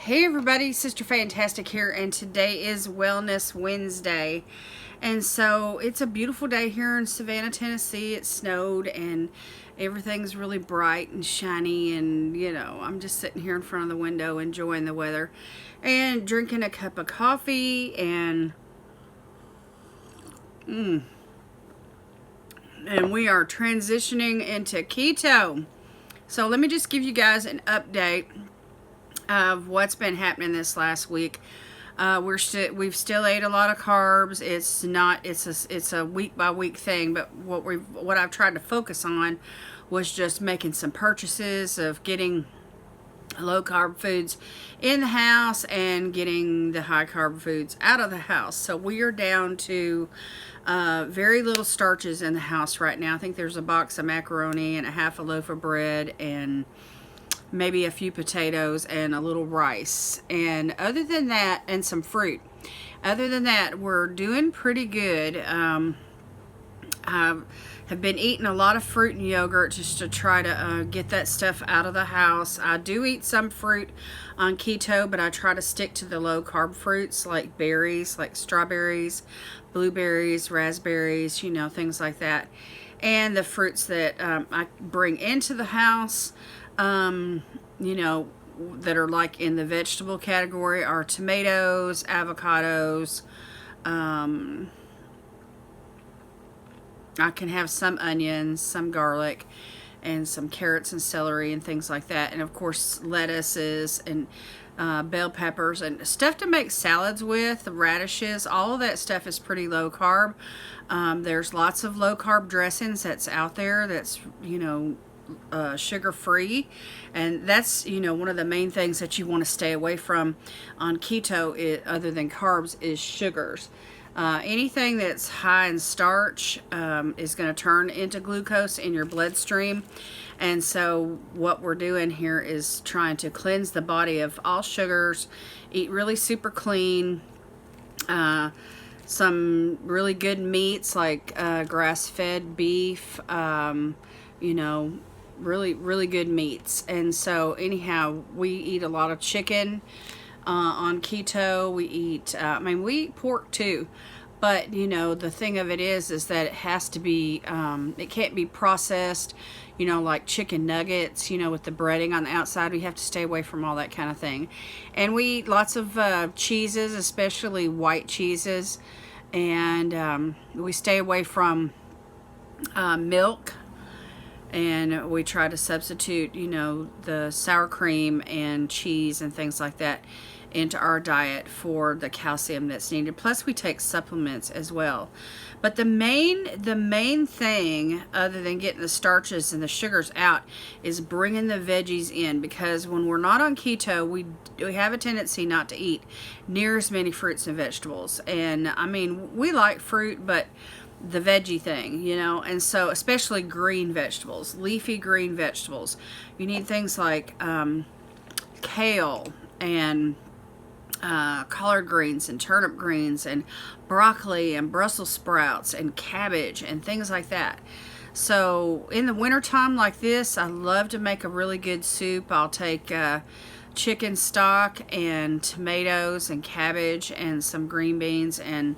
Hey everybody, Sister Fantastic here, and today is Wellness Wednesday. And so it's a beautiful day here in Savannah, Tennessee. It snowed and everything's really bright and shiny, and I'm just sitting here in front of the window enjoying the weather and drinking a cup of coffee and we are transitioning into keto. So let me just give you guys an update of what's been happening this last week. We've still ate a lot of carbs. It's a week by week thing, but what I've tried to focus on was just making some purchases of getting low carb foods in the house and getting the high carb foods out of the house. So we are down to very little starches in the house right now. I think there's a box of macaroni and a half a loaf of bread and maybe a few potatoes and a little rice, and other than that, and some fruit. Other than that, we're doing pretty good. I have been eating a lot of fruit and yogurt just to try to get that stuff out of the house. I do eat some fruit on keto, but I try to stick to the low carb fruits like berries, like strawberries, blueberries, raspberries, things like that. And the fruits that I bring into the house, that are like in the vegetable category are tomatoes, avocados. I can have some onions, some garlic, and some carrots and celery and things like that. And of course, lettuces and bell peppers and stuff to make salads with, radishes. All of that stuff is pretty low carb. There's lots of low carb dressings that's out there that's, sugar free, and that's one of the main things that you want to stay away from on keto, other than carbs, is sugars. Anything that's high in starch is going to turn into glucose in your bloodstream, and so what we're doing here is trying to cleanse the body of all sugars, eat really super clean, some really good meats like grass-fed beef, really good meats. And so anyhow, we eat a lot of chicken on keto. We eat we eat pork too, but the thing of it is that it has to be it can't be processed, like chicken nuggets, with the breading on the outside. We have to stay away from all that kind of thing. And we eat lots of cheeses, especially white cheeses, and we stay away from milk. And we try to substitute, the sour cream and cheese and things like that into our diet for the calcium that's needed. Plus, we take supplements as well. But the main thing, other than getting the starches and the sugars out, is bringing the veggies in. Because when we're not on keto, we have a tendency not to eat near as many fruits and vegetables. And we like fruit, but the veggie thing, and so especially green vegetables, leafy green vegetables. You need things like kale and collard greens and turnip greens and broccoli and Brussels sprouts and cabbage and things like that. So in the wintertime like this, I love to make a really good soup. I'll take chicken stock and tomatoes and cabbage and some green beans and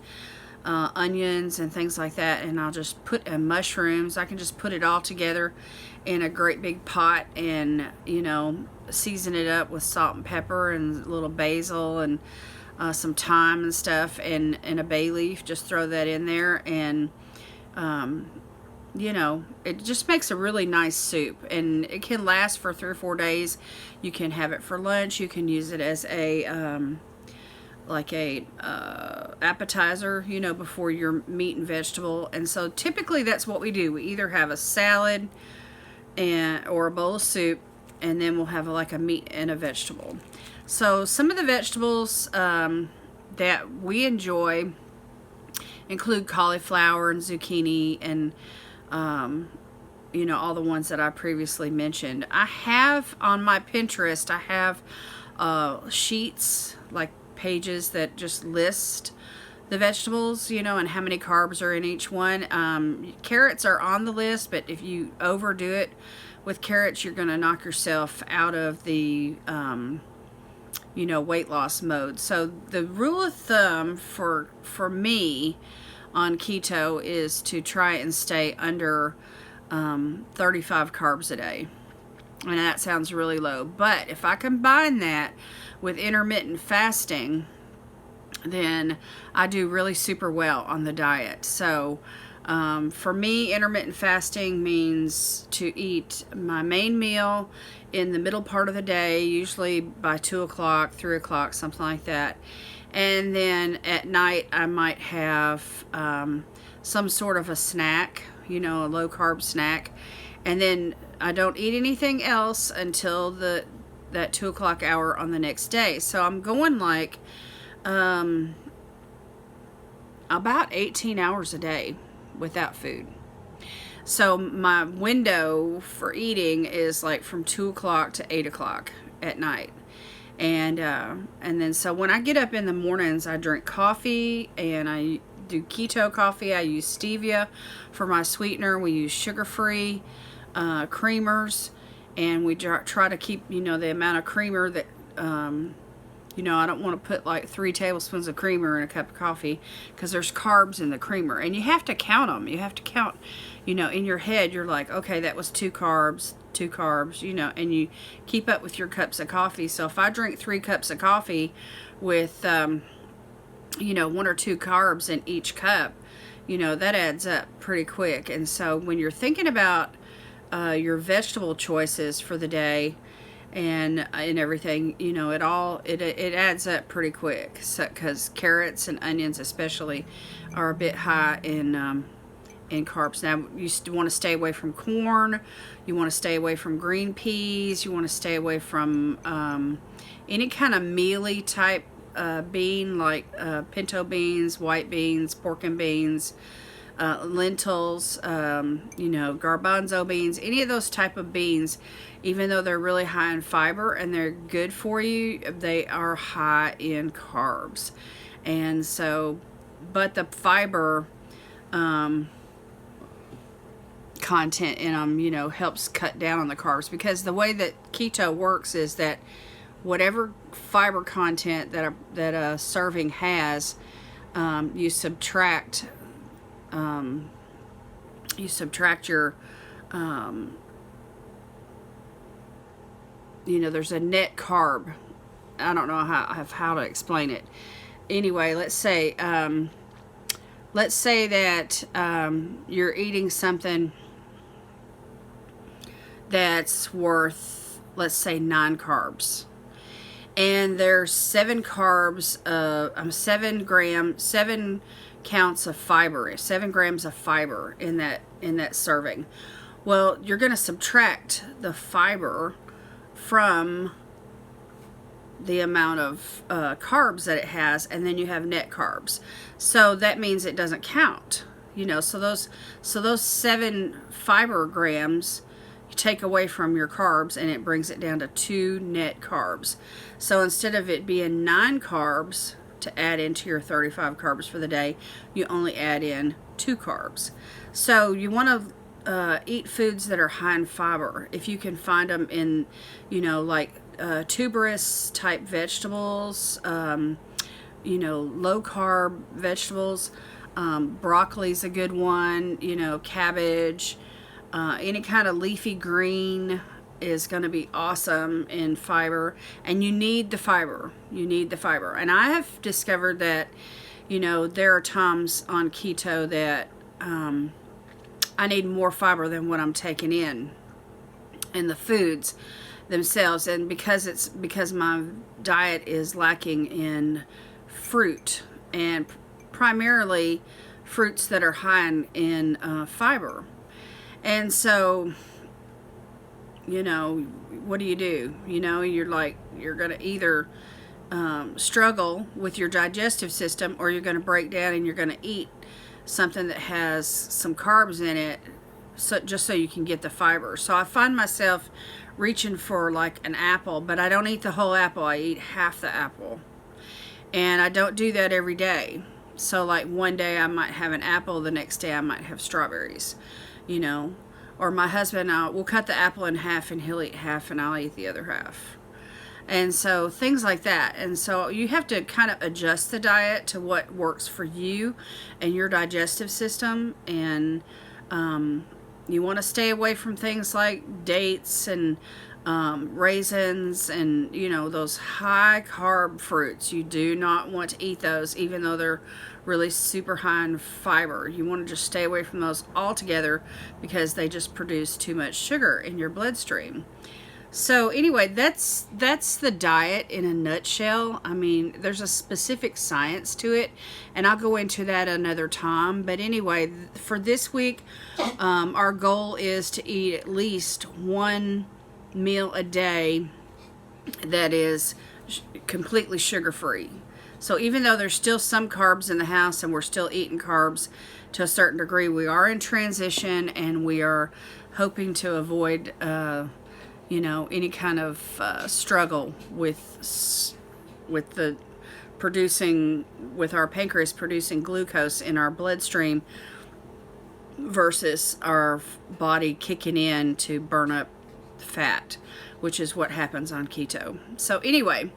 onions and things like that, and I'll just put mushrooms. I can just put it all together in a great big pot and season it up with salt and pepper and a little basil and some thyme and stuff, and a bay leaf. Just throw that in there, and it just makes a really nice soup, and it can last for 3 or 4 days. You can have it for lunch. You can use it as a appetizer, before your meat and vegetable. And so typically that's what we do. We either have a salad or a bowl of soup, and then we'll have like a meat and a vegetable. So some of the vegetables that we enjoy include cauliflower and zucchini and all the ones that I previously mentioned. I have on my Pinterest, I have sheets, like pages that just list the vegetables, and how many carbs are in each one. Carrots are on the list, but if you overdo it with carrots, you're going to knock yourself out of the weight loss mode. So the rule of thumb for me on keto is to try and stay under 35 carbs a day. And that sounds really low. But if I combine that with intermittent fasting, then I do really super well on the diet. So for me, intermittent fasting means to eat my main meal in the middle part of the day, usually by 2 o'clock, 3 o'clock, something like that. And then at night, I might have some sort of a snack, a low carb snack. And then I don't eat anything else until that 2 o'clock hour on the next day. So I'm going like about 18 hours a day without food. So my window for eating is like from 2 o'clock to 8 o'clock at night. And then so when I get up in the mornings, I drink coffee, and I do keto coffee. I use stevia for my sweetener. We use sugar-free creamers, and we try to keep, the amount of creamer that, I don't want to put like 3 tablespoons of creamer in a cup of coffee, because there's carbs in the creamer, and you have to count them. You have to count, in your head, you're like, okay, that was 2 carbs, and you keep up with your cups of coffee. So if I drink 3 cups of coffee with, 1 or 2 carbs in each cup, that adds up pretty quick. And so when you're thinking about your vegetable choices for the day and everything, it adds up pretty quick. So, because carrots and onions especially are a bit high in carbs. Now, you want to stay away from corn. You want to stay away from green peas. You want to stay away from any kind of mealy type bean, like pinto beans, white beans, pork and beans, lentils, garbanzo beans, any of those type of beans. Even though they're really high in fiber and they're good for you, they are high in carbs. And so, but the fiber content in them, helps cut down on the carbs, because the way that keto works is that whatever fiber content that a serving has, you subtract your there's a net carb. I don't know how to explain it. Anyway, let's say that you're eating something that's worth, let's say, 9 carbs, and there's 7 carbs, 7 counts of fiber, 7 grams of fiber in that serving. Well, you're going to subtract the fiber from the amount of carbs that it has, and then you have net carbs. So that means it doesn't count. So those 7 fiber grams you take away from your carbs, and it brings it down to 2 net carbs. So instead of it being 9 carbs to add into your 35 carbs for the day, you only add in 2 carbs. So you want to eat foods that are high in fiber. If you can find them in, like tuberous type vegetables, low carb vegetables. Broccoli's a good one, cabbage, any kind of leafy green is going to be awesome in fiber, and you need the fiber. And I have discovered that, there are times on keto that I need more fiber than what I'm taking in the foods themselves. And because my diet is lacking in fruit, and primarily fruits that are high in fiber. And so, what do? You're going to either struggle with your digestive system, or you're going to break down and you're going to eat something that has some carbs in it, just so you can get the fiber. So I find myself reaching for like an apple, but I don't eat the whole apple. I eat half the apple. And I don't do that every day. So like one day I might have an apple, the next day I might have strawberries, Or my husband, we'll cut the apple in half, and he'll eat half and I'll eat the other half. And so things like that. And so you have to kind of adjust the diet to what works for you and your digestive system. And you want to stay away from things like dates and raisins and, you know, those high carb fruits. You do not want to eat those, even though they're really super high in fiber. You want to just stay away from those altogether because they just produce too much sugar in your bloodstream. So anyway, that's the diet in a nutshell. I mean, there's a specific science to it, and I'll go into that another time. But anyway, for this week, our goal is to eat at least one meal a day that is completely sugar-free. So even though there's still some carbs in the house and we're still eating carbs to a certain degree, we are in transition, and we are hoping to avoid you know, any kind of struggle with the producing, with our pancreas producing glucose in our bloodstream versus our body kicking in to burn up fat, which is what happens on keto. So anyway,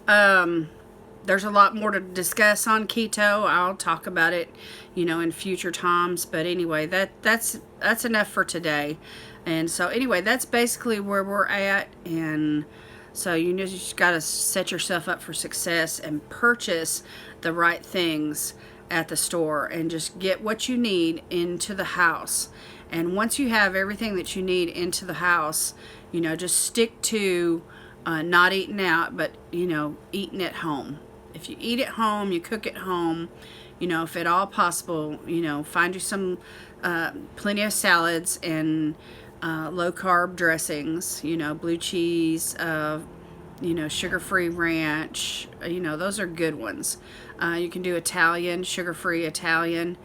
there's a lot more to discuss on keto. I'll talk about it, you know, in future times. But anyway, that's enough for today. And so anyway, that's basically where we're at. And so you just got to set yourself up for success and purchase the right things at the store and just get what you need into the house. And once you have everything that you need into the house, you know, just stick to not eating out, but, you know, eating at home. If you eat at home, you cook at home, you know, if at all possible, you know, find you some plenty of salads and low carb dressings, you know, blue cheese, you know, sugar-free ranch, you know, those are good ones. You can do Italian, sugar-free Italian.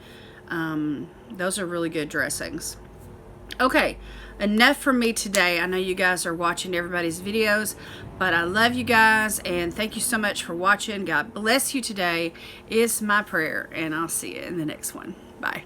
Those are really good dressings. Okay, enough from me today. I know you guys are watching everybody's videos, but I love you guys, and thank you so much for watching. God bless you today is my prayer, and I'll see you in the next one. Bye.